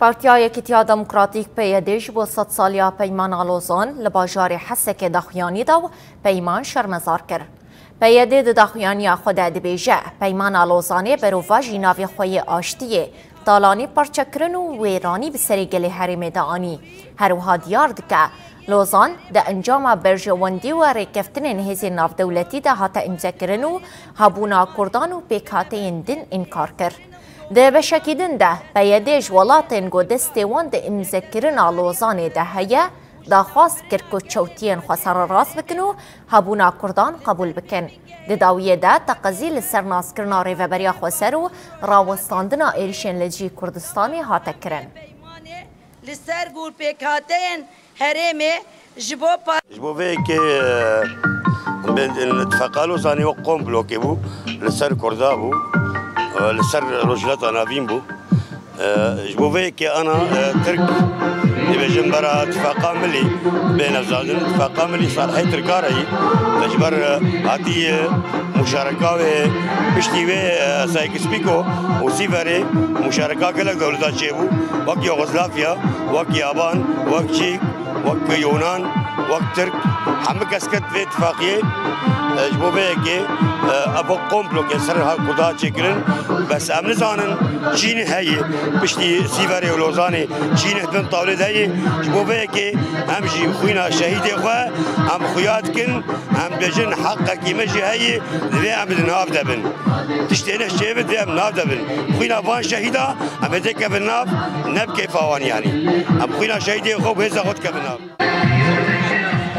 پارتیا یەکێتییا دموکراتیک پێیەدێژ بۆ 100 ساڵیا پەیمانە لۆزان لە باژارێ حەسێکێ داخوایانیدا و پەیمان شەرمەزار کرد. پەیەدێ د داخوایانیا خۆدا دەبێژە پەیمانە لۆزانێ بەرۆڤاژی ناوی خۆیە ئاشتیە تاڵانی پەرچەکردن و وێرانی بەسەری گەلێ هەرێمێدا ئانی هەروها دیار دکە لۆزان دە ئەنجاما بەرژەوەندی و ڕێکەفتنên هێزên ناودەولەتیدا هاتە ئیمزەکردن و هەبوونا کوردان و پێکهاتەیên din ئینکار کرد. د بەشێکی دندا پەیەدێژ وڵاتên got destê wan di îmzekirina Lozanê de heye daxwast kir ku çewtiyên xwe serrast bikin û hebûna Kurdan qebûl bikin. Di dawiyê de teqezî li ser naskirina rêveberiya Xweser û rawestandina êrişên li cî Kurdistanê hate kirin. Li ser gûrpêkhateyên herêmê ji bo vêkê ittifaqa Lozanê wek qom blokê bû li ser Kurda bû li ser rojhilata navîn bû ji bo vêkê ana Tirk dibêjin bera ittifaqa millî bênevzadin ittifaqa millî salhê Tirkara yî ji ber hatî muşareka wê piştî wê Sykes-Picot û Sîverê muşareka gelek dewleta çêbû wek Yugoslavya wek Yaban wek Çîk wek Yunan wek Tirk hemû kes ket vê ittifaqiyê ji bo vêyekê ev komplokên ser Kurda çêkirin bes em nizanin Çînê heye piştî Sîverê û Lozanê Çînê bin tawlê de heye ji bo vêyekê em jî xwîna şehîdê xwe em xuya dikin em bêjin heqekî me jî heye divê em di nav de bin tiştê ne şêvê divê em nav de bin xwîna van şehîda em ê dikevin nav ne bi kêfa wan yanî em xwîna şehîdê xwe û hêza xwe dikevin nav.